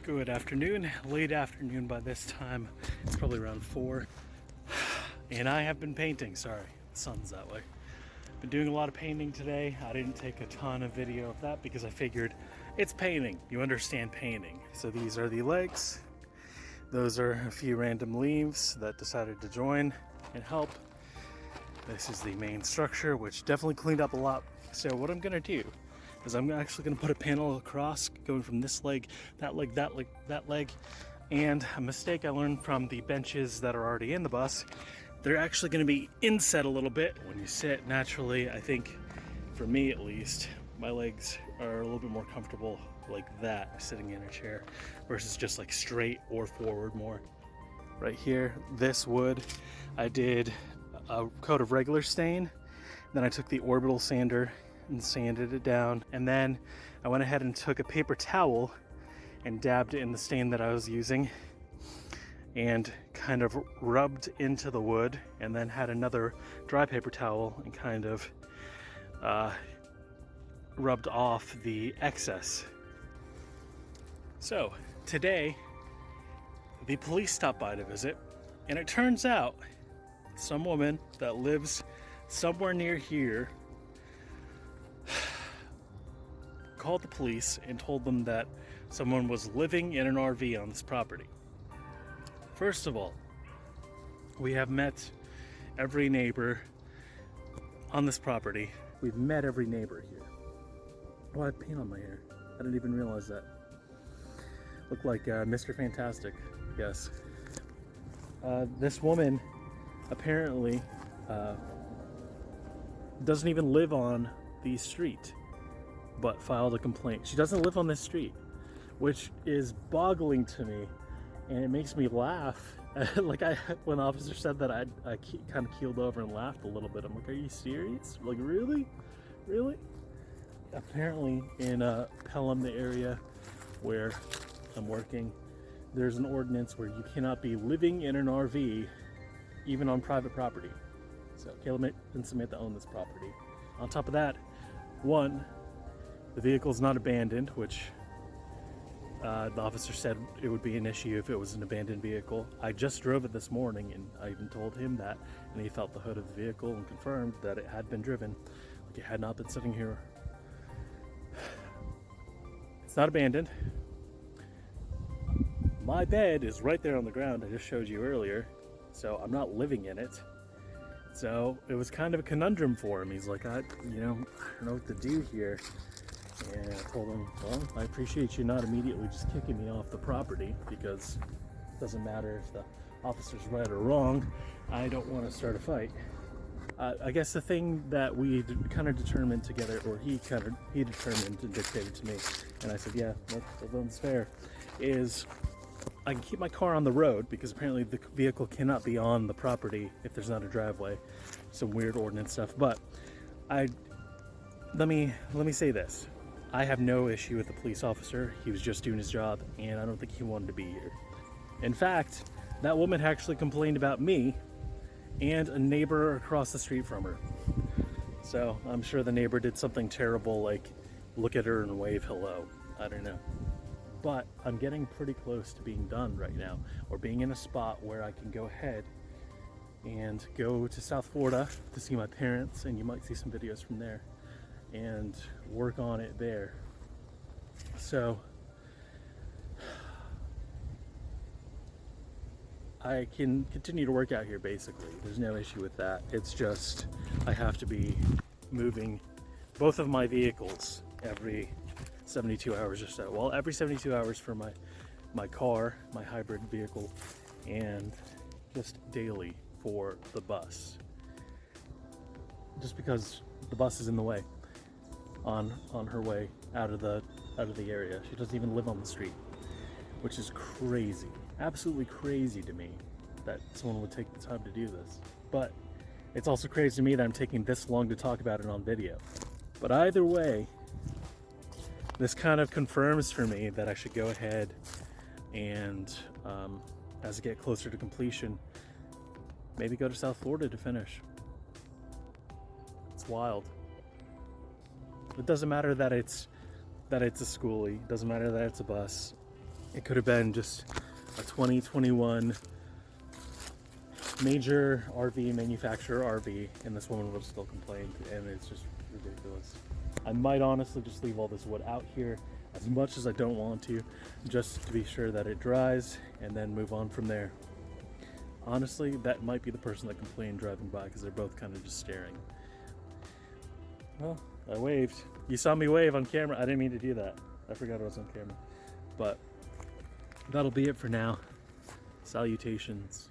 Good afternoon, late afternoon by this time. It's probably around 4. And I have been painting, sorry, the sun's that way. Been doing a lot of painting today. I didn't take a ton of video of that because I figured it's painting. You understand painting. So these are the legs. Those are a few random leaves that decided to join and help. This is the main structure, which definitely cleaned up a lot. So what I'm gonna do is I'm actually gonna put a panel across going from this leg, that leg, that leg, that leg. And a mistake I learned from the benches that are already in the bus, they're actually gonna be inset a little bit. When you sit naturally, I think, for me at least, my legs are a little bit more comfortable like that, sitting in a chair, versus just like straight or forward more. Right here, this wood, I did a coat of regular stain, then I took the orbital sander and sanded it down, and then I went ahead and took a paper towel and dabbed it in the stain that I was using and kind of rubbed into the wood, and then had another dry paper towel and kind of rubbed off the excess. So today the police stopped by to visit, and it turns out some woman that lives somewhere near here called the police and told them that someone was living in an RV on this property. First of all, we have met every neighbor on this property. We've met every neighbor here. Oh, I have paint on my hair. I didn't even realize that. Look like Mr. Fantastic, yes. This woman apparently doesn't even live on the street, but filed a complaint. She doesn't live on this street, which is boggling to me, and it makes me laugh. Like, when the officer said that, I kind of keeled over and laughed a little bit. I'm like, are you serious? Like, really? Really? Apparently in Pelham, the area where I'm working, there's an ordinance where you cannot be living in an RV even on private property. So Caleb and Samantha own this property. On top of that, one, the vehicle is not abandoned, which the officer said it would be an issue if it was an abandoned vehicle. I just drove it this morning, and I even told him that, and he felt the hood of the vehicle and confirmed that it had been driven, like it had not been sitting here. It's not abandoned. My bed is right there on the ground I just showed you earlier, so I'm not living in it. So it was kind of a conundrum for him. He's like, I don't know what to do here. And I told him, well, I appreciate you not immediately just kicking me off the property, because it doesn't matter if the officer's right or wrong. I don't want to start a fight. I guess the thing that we kind of determined together, or he determined and dictated to me, and I said, yeah, that's fair, is I can keep my car on the road, because apparently the vehicle cannot be on the property if there's not a driveway. Some weird ordinance stuff. But let me say this. I have no issue with the police officer. He was just doing his job, and I don't think he wanted to be here. In fact, that woman actually complained about me and a neighbor across the street from her. So I'm sure the neighbor did something terrible, like look at her and wave hello. I don't know. But I'm getting pretty close to being done right now, or being in a spot where I can go ahead and go to South Florida to see my parents, and you might see some videos from there, and work on it there. So I can continue to work out here, basically. There's no issue with that. It's just I have to be moving both of my vehicles every 72 hours or so. Well, every 72 hours for my car, my hybrid vehicle, and just daily for the bus. Just because the bus is in the way on her way out of the area. She doesn't even live on the street, which is crazy. Absolutely crazy to me that someone would take the time to do this. But it's also crazy to me that I'm taking this long to talk about it on video. But either way, this kind of confirms for me that I should go ahead and, as I get closer to completion, maybe go to South Florida to finish. It's wild. It doesn't matter that it's a schoolie. It doesn't matter that it's a bus. It could have been just a 2021 major RV manufacturer RV, and this woman would have still complained, and it's just ridiculous. I might honestly just leave all this wood out here as much as I don't want to, just to be sure that it dries, and then move on from there. Honestly, that might be the person that complained driving by, because they're both kind of just staring. Well, I waved. You saw me wave on camera. I didn't mean to do that. I forgot I was on camera. But that'll be it for now. Salutations.